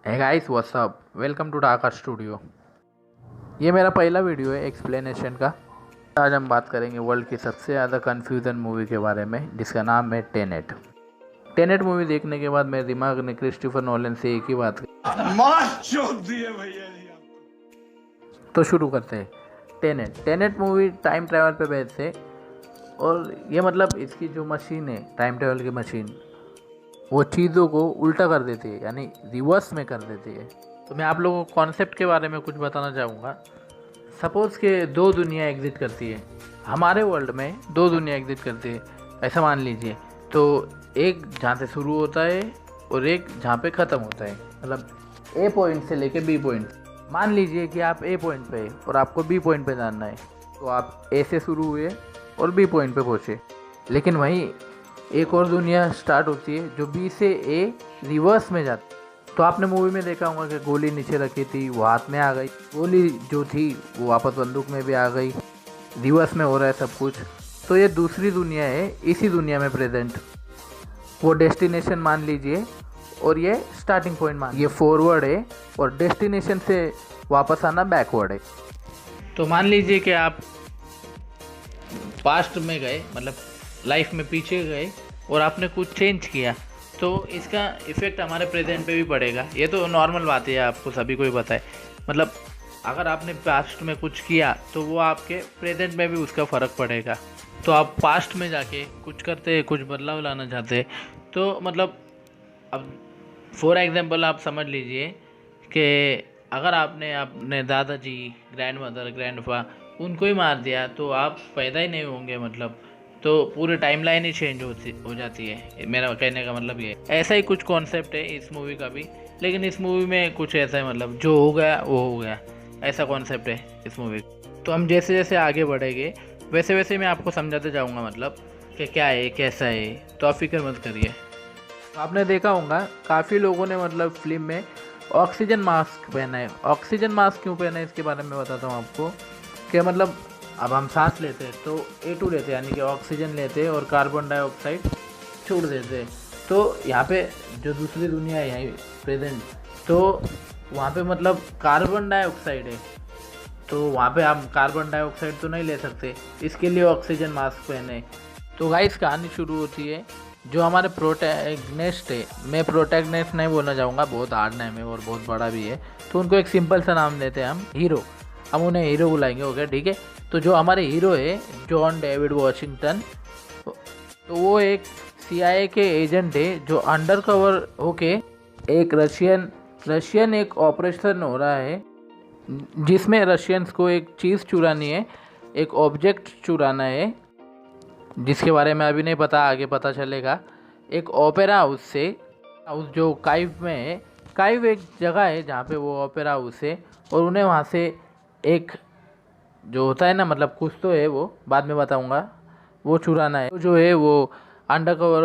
Hey guys what's up, welcome to Dhaka studio. ये मेरा पहला वीडियो है एक्सप्लेनेशन का। आज हम बात करेंगे वर्ल्ड की सबसे ज़्यादा कन्फ्यूज़न मूवी के बारे में, जिसका नाम है टेनेट। टेनेट मूवी देखने के बाद मेरे दिमाग ने क्रिस्टोफर नोलन से एक ही बात कही, मार चोद दिए भैया जी आपको। तो शुरू करते हैं। टेनेट मूवी टाइम ट्रैवल पे बेस्ड है। और ये मतलब इसकी जो मशीन है, टाइम ट्रैवल की मशीन, वो चीज़ों को उल्टा कर देती है, यानी रिवर्स में कर देती है। तो मैं आप लोगों को कॉन्सेप्ट के बारे में कुछ बताना चाहूँगा। सपोज़ के दो दुनिया एग्जिट करती है, हमारे वर्ल्ड में दो दुनिया एग्जिट करती है, ऐसा मान लीजिए। तो एक जहाँ से शुरू होता है और एक जहाँ पे ख़त्म होता है, मतलब ए पॉइंट से लेके बी पॉइंट। मान लीजिए कि आप ए पॉइंट पे हैं और आपको बी पॉइंट पे जाना है, तो आप ए से शुरू हुए और बी पॉइंट पे पहुँचे। लेकिन वहीं एक और दुनिया स्टार्ट होती है जो बी से ए रिवर्स में जाती है। तो आपने मूवी में देखा होगा कि गोली नीचे रखी थी, वो हाथ में आ गई, गोली जो थी वो वापस बंदूक में भी आ गई, रिवर्स में हो रहा है सब कुछ। तो ये दूसरी दुनिया है, इसी दुनिया में प्रेजेंट वो डेस्टिनेशन मान लीजिए और ये स्टार्टिंग पॉइंट मान, ये फॉरवर्ड है और डेस्टिनेशन से वापस आना बैकवर्ड है। तो मान लीजिए कि आप पास्ट में गए, मतलब लाइफ में पीछे गए और आपने कुछ चेंज किया, तो इसका इफ़ेक्ट हमारे प्रेजेंट पे भी पड़ेगा। ये तो नॉर्मल बात है, आपको सभी को ही पता है। मतलब अगर आपने पास्ट में कुछ किया तो वो आपके प्रेजेंट में भी उसका फ़र्क पड़ेगा। तो आप पास्ट में जाके कुछ करते, कुछ बदलाव लाना चाहते, तो मतलब अब फॉर एग्ज़ाम्पल आप समझ लीजिए कि अगर आपने अपने दादाजी, ग्रैंड मदर, ग्रैंडपा उनको ही मार दिया तो आप पैदा ही नहीं होंगे, मतलब तो पूरी टाइमलाइन ही चेंज हो जाती है। मेरा कहने का मतलब ये है। ऐसा ही कुछ कॉन्सेप्ट है इस मूवी का भी, लेकिन इस मूवी में कुछ ऐसा है, मतलब जो हो गया वो हो गया, ऐसा कॉन्सेप्ट है इस मूवी का। तो हम जैसे जैसे आगे बढ़ेंगे वैसे वैसे मैं आपको समझाते जाऊँगा, मतलब कि क्या है कैसा है, तो आप फिक्र मत करिए। तो आपने देखा होगा काफ़ी लोगों ने मतलब फिल्म में ऑक्सीजन मास्क पहना है। ऑक्सीजन मास्क क्यों पहना है इसके बारे में बताता हूँ आपको। कि मतलब अब हम सांस लेते हैं तो A2 लेते हैं, यानी कि ऑक्सीजन लेते हैं और कार्बन डाइऑक्साइड छोड़ देते हैं। तो यहाँ पे जो दूसरी दुनिया है यहाँ प्रेजेंट, तो वहाँ पे मतलब कार्बन डाइऑक्साइड है, तो वहाँ पे आप कार्बन डाइऑक्साइड तो नहीं ले सकते, इसके लिए ऑक्सीजन मास्क पहने। तो गाइस कहानी शुरू होती है। जो हमारे प्रोटैगनिस्ट है, मैं प्रोटैगनिस्ट नहीं बोलना चाहूँगा, बहुत हार्ड नेम है और बहुत बड़ा भी है, तो उनको एक सिंपल सा नाम देते हैं हम, हीरो। हम उन्हें हीरो बुलाएंगे, ओके ठीक है। तो जो हमारे हीरो है जॉन डेविड वॉशिंगटन, तो वो एक CIA के एजेंट है जो अंडर कवर होके एक रशियन एक ऑपरेशन हो रहा है, जिसमें रशियंस को एक चीज़ चुरानी है, एक ऑब्जेक्ट चुराना है, जिसके बारे में अभी नहीं पता, आगे पता चलेगा। एक ओपेरा हाउस से, हाउस जो काइव में है, काइव एक जगह है जहाँ पे वो ओपेरा हाउस है, और उन्हें वहाँ से एक जो होता है ना, मतलब कुछ तो है, वो बाद में बताऊँगा, वो चुराना है। जो है वो अंडर कवर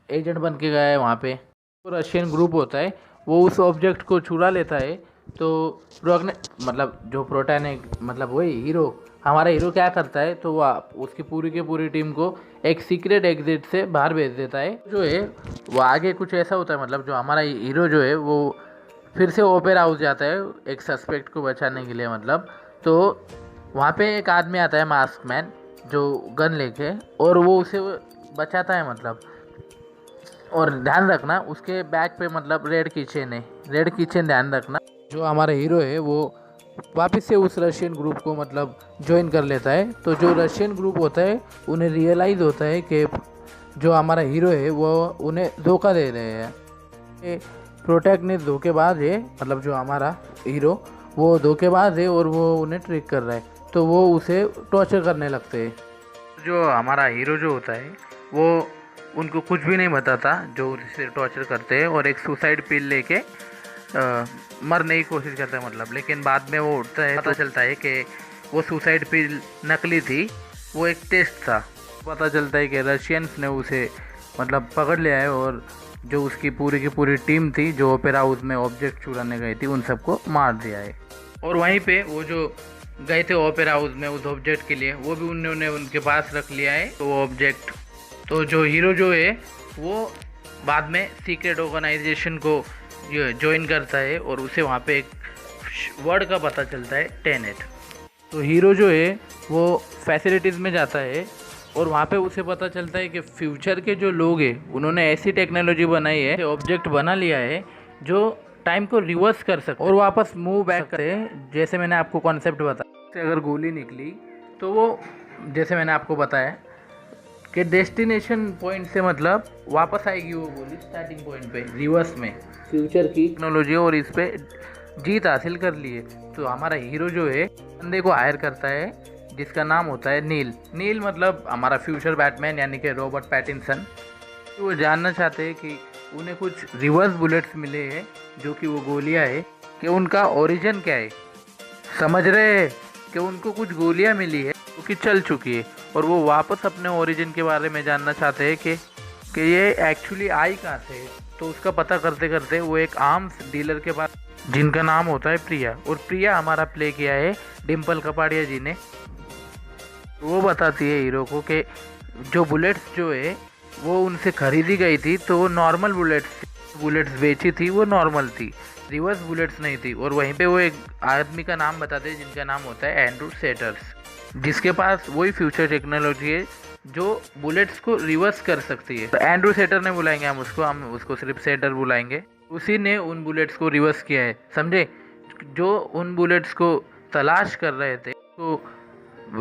एजेंट बन के गया है वहाँ पे। तो रशियन ग्रुप होता है, वो उस ऑब्जेक्ट को चुरा लेता है। तो मतलब जो प्रोटैनिक, मतलब वही हीरो, हमारा हीरो क्या करता है, तो वो उसकी पूरी की पूरी टीम को एक सीक्रेट एग्जिट से बाहर भेज देता है। जो है वो आगे कुछ ऐसा होता है, मतलब जो हमारा हीरो जो है वो फिर से ओपेरा हाउस जाता है एक सस्पेक्ट को बचाने के लिए, मतलब। तो वहाँ पे एक आदमी आता है, मास्क मैन, जो गन लेके, और वो उसे बचाता है, मतलब। और ध्यान रखना उसके बैक पे मतलब रेड की चेन है, रेड की चेन ध्यान रखना। जो हमारा हीरो है वो वापस से उस रशियन ग्रुप को मतलब ज्वाइन कर लेता है। तो जो रशियन ग्रुप होता है उन्हें रियलाइज़ होता है कि जो हमारा हीरो है वो उन्हें धोखा दे रहे हैं। प्रोटैगनिस्ट धोखेबाज है, मतलब जो हमारा हीरो वो धोखेबाज है और वो उन्हें ट्रिक कर रहा है, तो वो उसे टॉर्चर करने लगते हैं। जो हमारा हीरो जो होता है वो उनको कुछ भी नहीं बताता जो उसे टॉर्चर करते हैं, और एक सुसाइड पिल लेके मरने की कोशिश करता है, मतलब। लेकिन बाद में वो उठता है, पता चलता है कि वो सुसाइड पिल नकली थी, वो एक टेस्ट था। पता चलता है कि रशियंस ने उसे मतलब पकड़ लिया है, और जो उसकी पूरी की पूरी टीम थी जो ओपेरा हाउस में ऑब्जेक्ट चुराने गई थी, उन सबको मार दिया है। और वहीं पे वो जो गए थे ओपेरा हाउस में उस ऑब्जेक्ट के लिए, वो भी उन्होंने उनके पास रख लिया है, तो वो ऑब्जेक्ट। तो जो हीरो जो है वो बाद में सीक्रेट ऑर्गेनाइजेशन को ज्वाइन करता है और उसे वहाँ पे एक वर्ड का पता चलता है टेनेट। तो हीरो जो है वो फैसिलिटीज़ में जाता है और वहाँ पे उसे पता चलता है कि फ्यूचर के जो लोग हैं उन्होंने ऐसी टेक्नोलॉजी बनाई है, ऑब्जेक्ट बना लिया है जो टाइम को रिवर्स कर सकते और वापस मूव बैक करे। जैसे मैंने आपको कॉन्सेप्ट बताया, अगर गोली निकली तो वो जैसे मैंने आपको बताया कि डेस्टिनेशन पॉइंट से मतलब वापस आएगी वो गोली स्टार्टिंग पॉइंट पे रिवर्स में। फ्यूचर की टेक्नोलॉजी और इस पे जीत हासिल कर ली है। तो हमारा हीरो जो है बंदे को हायर करता है जिसका नाम होता है नील। नील मतलब हमारा फ्यूचर बैटमैन यानी कि रॉबर्ट पैटिंसन। तो वो जानना चाहते हैं कि उन्हें कुछ रिवर्स बुलेट्स मिले हैं जो कि वो गोलियां है, कि उनका ओरिजिन क्या है। समझ रहे हैं कि उनको कुछ गोलियां मिली है जो कि चल चुकी है और वो वापस अपने ओरिजिन के बारे में जानना चाहते हैं कि ये एक्चुअली आई कहाँ से। तो उसका पता करते करते वो एक आर्म्स डीलर के पास, जिनका नाम होता है प्रिया, और प्रिया हमारा प्ले किया है डिम्पल कपाड़िया जी ने। वो बताती है हीरो को कि जो बुलेट्स जो है वो उनसे खरीदी गई थी तो वो नॉर्मल बुलेट्स बेची थी, वो नॉर्मल थी, रिवर्स बुलेट्स नहीं थी। और वहीं पे वो एक आदमी का नाम बताते हैं जिनका नाम होता है एंड्रू सेटर्स, जिसके पास वही फ्यूचर टेक्नोलॉजी है जो बुलेट्स को रिवर्स कर सकती है। तो एंड्रू सेटर ने बुलाएंगे हम उसको सिर्फ सेटर बुलाएंगे। उसी ने उन बुलेट्स को रिवर्स किया है, समझे। जो उन बुलेट्स को तलाश कर रहे थे तो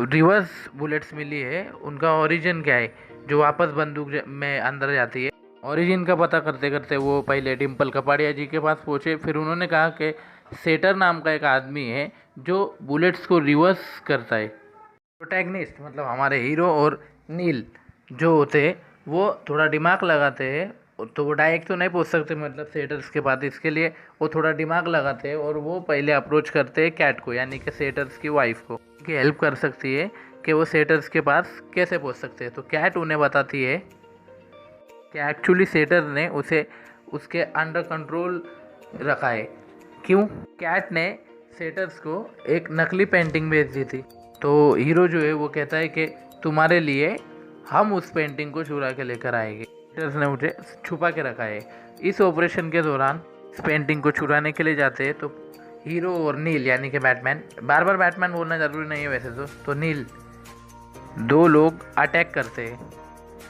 रिवर्स बुलेट्स मिली है, उनका ओरिजिन क्या है जो वापस बंदूक में अंदर जाती है। ओरिजिन का पता करते करते वो पहले डिम्पल कपाड़िया जी के पास पहुँचे। फिर उन्होंने कहा कि सेटर नाम का एक आदमी है जो बुलेट्स को रिवर्स करता है। प्रोटैगनिस्ट मतलब हमारे हीरो और नील जो होते हैं वो थोड़ा दिमाग लगाते हैं। तो वो डायरेक्ट तो नहीं पहुंच सकते मतलब सेटर्स के पास, इसके लिए वो थोड़ा दिमाग लगाते हैं और वो पहले अप्रोच करते हैं कैट को, यानी कि सेटर्स की वाइफ को, कि हेल्प कर सकती है कि वो सेटर्स के पास कैसे पहुंच सकते हैं। तो कैट उन्हें बताती है कि एक्चुअली सेटर ने उसे उसके अंडर कंट्रोल रखा है। क्यों? कैट ने सेटर्स को एक नकली पेंटिंग भेज दी थी। तो हीरो जो है वो कहता है कि तुम्हारे लिए हम उस पेंटिंग को चुरा के लेकर आएंगे। सेटर्स ने मुझे छुपा के रखा है। इस ऑपरेशन के दौरान इस पेंटिंग को चुराने के लिए जाते हैं तो हीरो और नील यानी कि बैटमैन, बार बार बैटमैन बोलना ज़रूरी नहीं है वैसे तो नील, दो लोग अटैक करते हैं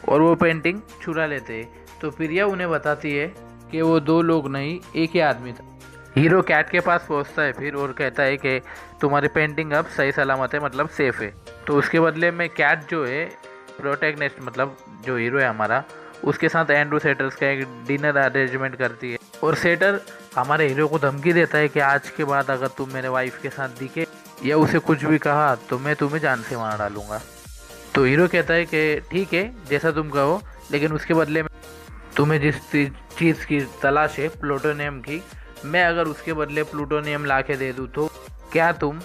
और वो पेंटिंग चुरा लेते हैं। तो प्रिया उन्हें बताती है कि वो दो लोग नहीं एक ही आदमी था। हीरो कैट के पास पहुंचता है फिर और कहता है कि तुम्हारी पेंटिंग अब सही सलामत है, मतलब सेफ़ है। तो उसके बदले में कैट जो है प्रोटैगनिस्ट मतलब जो हीरो है हमारा, उसके साथ एंड्रू सेटर्स का एक डिनर अरेंजमेंट करती है और सेटर हमारे हीरो को धमकी देता है कि आज के बाद अगर तुम मेरे वाइफ के साथ दिखे या उसे कुछ भी कहा तो मैं तुम्हें जान से मार डालूंगा। तो हीरो कहता है कि ठीक है जैसा तुम कहो, लेकिन उसके बदले में तुम्हें जिस चीज़ की तलाश है प्लूटोनियम की, मैं अगर उसके बदले प्लूटोनियम ला के दे दूँ तो क्या तुम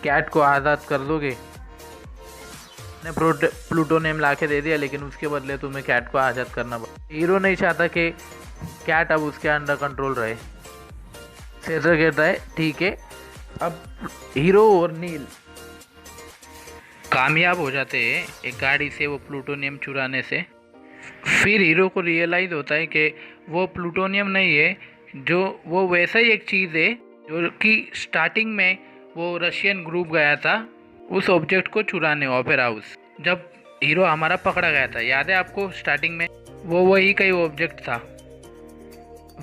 कैट को आज़ाद कर दोगे? ने प्लूटोनियम ला के दे दिया लेकिन उसके बदले तुम्हें कैट को आज़ाद करना पड़ा। हीरो नहीं चाहता कि कैट अब उसके अंडर कंट्रोल रहे। सेटर कहता है ठीक है। अब हीरो और नील कामयाब हो जाते हैं एक गाड़ी से वो प्लूटोनियम चुराने से। फिर हीरो को रियलाइज़ होता है कि वो प्लूटोनियम नहीं है, जो वो वैसा ही एक चीज़ है जो कि स्टार्टिंग में वो रशियन ग्रुप गया था उस ऑब्जेक्ट को चुराने ओपेरा हाउस। जब हीरो हमारा पकड़ा गया था, याद है आपको स्टार्टिंग में, वो वही का ही ऑब्जेक्ट था।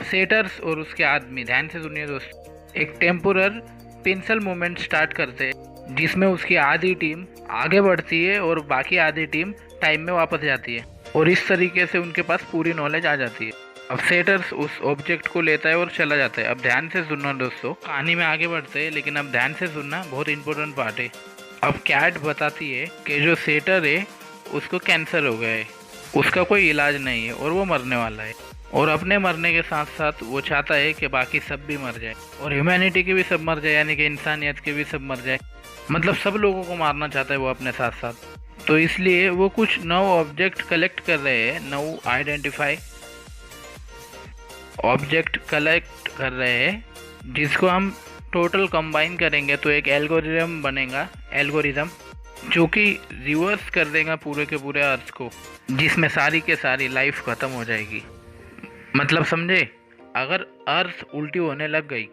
सेटर्स और उसके आदमी, ध्यान से सुनिए दोस्त, एक टेम्पोरर पिंसल मूवमेंट स्टार्ट करते हैं जिसमें उसकी आधी टीम आगे बढ़ती है और बाकी आधी टीम टाइम में वापस जाती है और इस तरीके से उनके पास पूरी नॉलेज आ जाती है। अब सेटर्स उस ऑब्जेक्ट को लेता है और चला जाता है। अब ध्यान से सुनना दोस्तों, कहानी में आगे बढ़ते हैं लेकिन अब ध्यान से सुनना, बहुत इंपॉर्टेंट पार्ट है। अब कैट बताती है कि जो सेटर है उसको कैंसर हो गया है, उसका कोई इलाज नहीं है और वो मरने वाला है। और अपने मरने के साथ साथ वो चाहता है कि बाकी सब भी मर जाए और ह्यूमैनिटी के भी सब मर जाए, यानी कि इंसानियत के भी सब मर जाए, मतलब सब लोगों को मारना चाहता है वो अपने साथ साथ। तो इसलिए वो कुछ नौ ऑब्जेक्ट कलेक्ट कर रहे हैं, 9 आइडेंटिफाई ऑब्जेक्ट कलेक्ट कर रहे हैं जिसको हम टोटल कंबाइन करेंगे तो एक एल्गोरिदम बनेगा, एल्गोरिदम जो कि रिवर्स कर देगा पूरे के पूरे अर्थ को, जिसमें सारी के सारी लाइफ ख़त्म हो जाएगी। मतलब समझे, अगर अर्थ उल्टी होने लग गई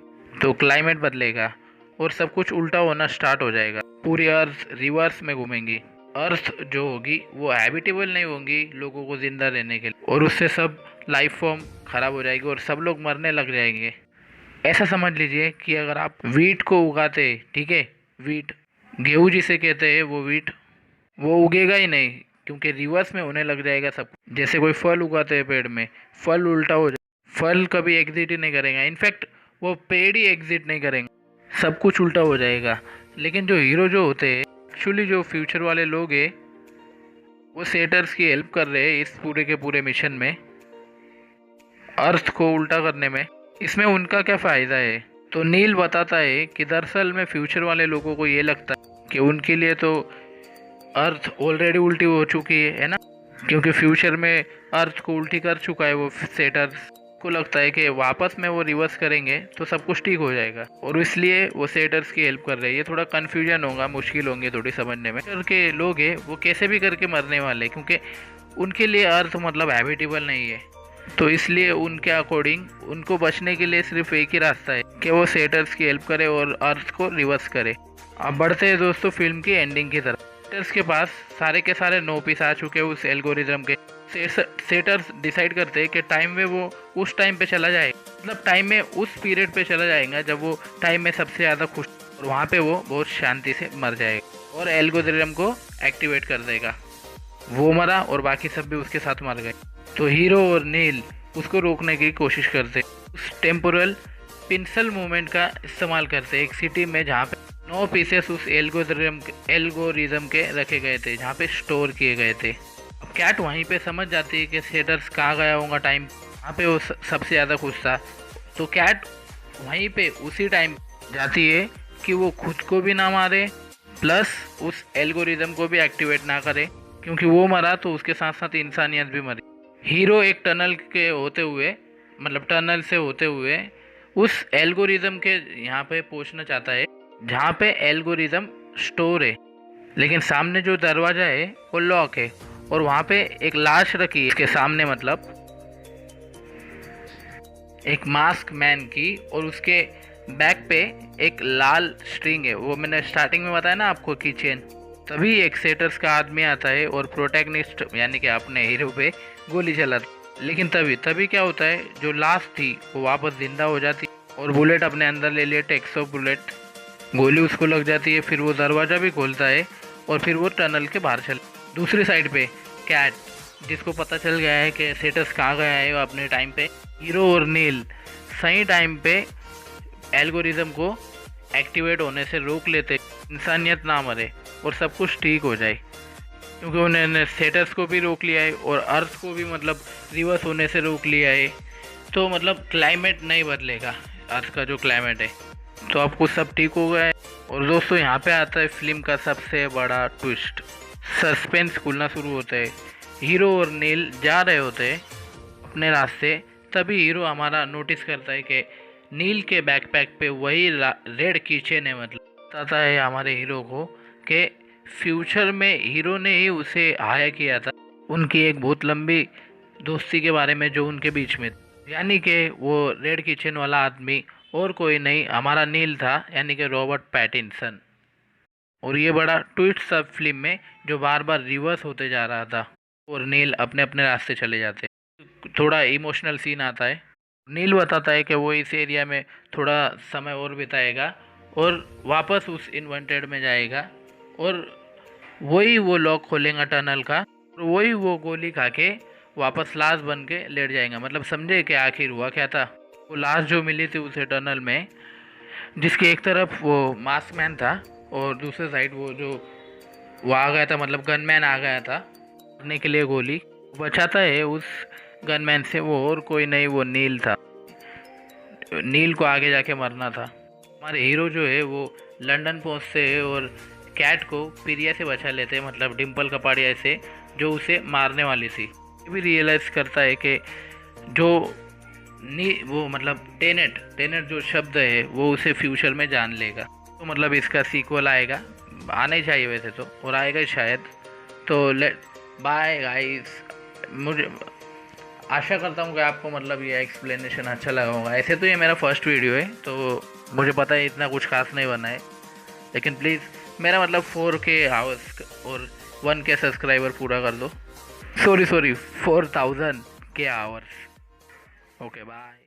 तो क्लाइमेट बदलेगा और सब कुछ उल्टा होना स्टार्ट हो जाएगा। पूरी अर्थ रिवर्स में घूमेंगी। अर्थ जो होगी वो हैबिटेबल नहीं होगी लोगों को जिंदा रहने के लिए, और उससे सब लाइफ फॉर्म खराब हो जाएगी और सब लोग मरने लग जाएंगे। ऐसा समझ लीजिए कि अगर आप वीट को उगाते, ठीक है, वीट गेहूँ जिसे कहते हैं, वो वीट वो उगेगा ही नहीं क्योंकि रिवर्स में होने लग जाएगा सब। जैसे कोई फल उगाते हैं पेड़ में, फल उल्टा हो जाए, फल कभी एग्जिट ही नहीं करेगा, इनफैक्ट वो पेड़ ही एग्जिट नहीं करेंगे, सब कुछ उल्टा हो जाएगा। लेकिन जो हीरो जो होते हैं, एक्चुअली जो फ्यूचर वाले लोग हैं, वो सेटर्स की हेल्प कर रहे हैं इस पूरे के पूरे मिशन में, अर्थ को उल्टा करने में। इसमें उनका क्या फ़ायदा है? तो नील बताता है कि दरअसल में फ्यूचर वाले लोगों को ये लगता है कि उनके लिए तो अर्थ ऑलरेडी उल्टी हो चुकी है ना, क्योंकि फ्यूचर में अर्थ को उल्टी कर चुका है वो सेटर्स को। लगता है कि वापस में वो रिवर्स करेंगे तो सब कुछ ठीक हो जाएगा, और इसलिए वो सेटर्स की हेल्प कर रहे हैं। ये थोड़ा कन्फ्यूजन होगा, मुश्किल होंगे थोड़ी समझने में। के लोग हैं वो कैसे भी करके मरने वाले, क्योंकि उनके लिए अर्थ मतलब हैबिटेबल नहीं है। तो इसलिए उनके अकॉर्डिंग उनको बचने के लिए सिर्फ एक ही रास्ता है कि वो सेटर्स की हेल्प करे और अर्थ को रिवर्स करे। अब बढ़ते हैं दोस्तों फिल्म की एंडिंग की तरफ। सेटर्स के पास सारे के सारे 9 पीस आ चुके हैं उस एल्गोरिदम के। सेटर्स डिसाइड करते हैं कि टाइम में वो उस टाइम पे चला जाएगा, मतलब टाइम में उस पीरियड पे चला जाएगा जब वो टाइम में सबसे ज़्यादा खुश, और वहाँ पे वो बहुत शांति से मर जाएगा और एल्गोरिदम को एक्टिवेट कर देगा। वो मरा और बाकी सब भी उसके साथ मर गए। तो हीरो और नील उसको रोकने की कोशिश करते, उस टेम्पोरल पिंसल मूवमेंट का इस्तेमाल करते एक सिटी में जहाँ पे 9 पीसेस उस एल्गोरिज्म के रखे गए थे, जहाँ पे स्टोर किए गए थे। अब कैट वहीं पे समझ जाती है कि सेटर्स कहाँ गया होगा टाइम, वहाँ पे वो सबसे ज़्यादा खुश था। तो कैट वहीं पे उसी टाइम जाती है कि वो खुद को भी ना मारे प्लस उस एल्गोरिज्म को भी एक्टिवेट ना करे, क्योंकि वो मरा तो उसके साथ साथ इंसानियत भी मरी। हीरो एक टनल के होते हुए, मतलब टनल से होते हुए उस एल्गोरिज्म के यहाँ पे पहुँचना चाहता है जहाँ पे एल्गोरिज्म स्टोर है, लेकिन सामने जो दरवाज़ा है वो लॉक है और वहाँ पे एक लाश रखी है इसके सामने, मतलब एक मास्क मैन की, और उसके बैक पे एक लाल स्ट्रिंग है। वो मैंने स्टार्टिंग में बताया ना आपको की चेन। तभी एक सेटर्स का आदमी आता है और प्रोटैगनिस्ट यानी कि अपने हीरो पे गोली चलाता। लेकिन तभी क्या होता है, जो लाश थी वो वापस जिंदा हो जाती और बुलेट अपने अंदर ले लिए, टेक्सो बुलेट, गोली उसको लग जाती है। फिर वो दरवाज़ा भी खोलता है और फिर वो टनल के बाहर चले। दूसरी साइड पे कैट, जिसको पता चल गया है कि सेटर्स कहाँ गया है, वो अपने टाइम पे हीरो और नील सही टाइम पे एल्गोरिज्म को एक्टिवेट होने से रोक लेते, इंसानियत ना मरे और सब कुछ ठीक हो जाए, क्योंकि उन्होंने सेटर्स को भी रोक लिया है और अर्थ को भी मतलब रिवर्स होने से रोक लिया है। तो मतलब क्लाइमेट नहीं बदलेगा, अर्थ का जो क्लाइमेट है, तो अब कुछ सब ठीक हो गया है। और दोस्तों यहाँ पे आता है फिल्म का सबसे बड़ा ट्विस्ट। सस्पेंस खुलना शुरू होता है। हीरो और नील जा रहे होते हैं अपने रास्ते, तभी हीरो हमारा नोटिस करता है कि नील के बैकपैक पे वही रेड कीचेन है। मतलब बताता है हमारे हीरो को कि फ्यूचर में हीरो ने ही उसे हायर किया था, उनकी एक बहुत लंबी दोस्ती के बारे में जो उनके बीच में, यानी कि वो रेड किचन वाला आदमी और कोई नहीं हमारा नील था, यानी कि रॉबर्ट पैटिंसन। और ये बड़ा ट्विस्ट सब फिल्म में जो बार बार रिवर्स होते जा रहा था और नील अपने अपने रास्ते चले जाते। थोड़ा इमोशनल सीन आता है। नील बताता है कि वो इस एरिया में थोड़ा समय और बिताएगा और वापस उस इन्वेंटेड में जाएगा और वही वो लॉक खोलेगा टनल का, और वही वो गोली खा के वापस लाश बन के लेट जाएगा। मतलब समझे कि आखिर हुआ क्या था। वो लाश जो मिली थी उसे टनल में, जिसकी एक तरफ वो मास्क मैन था और दूसरे साइड वो आ गया था, मतलब गनमैन आ गया था करने के लिए गोली। बचाता है उस गनमैन से वो और कोई नहीं, वो नील था। नील को आगे जाके मरना था। हमारे हीरो जो है वो लंदन पहुंचते हैं और कैट को प्रिया से बचा लेते हैं, मतलब डिम्पल कपाड़िया से, जो उसे मारने वाली थी। ये भी रियलाइज़ करता है कि जो वो मतलब टेनेट जो शब्द है वो उसे फ्यूचर में जान लेगा। तो मतलब इसका सीक्वल आएगा, आना ही चाहिए वैसे तो, और आएगा शायद। तो बाय गाइस, मुझे आशा करता हूँ कि आपको मतलब ये एक्सप्लेनेशन अच्छा लगा होगा। ऐसे तो ये मेरा फर्स्ट वीडियो है, तो मुझे पता है इतना कुछ खास नहीं बना है, लेकिन प्लीज़ मेरा मतलब 4K आवर्स और 1K सब्सक्राइबर पूरा कर दो। सॉरी 4000 के आवर्स। Okay bye.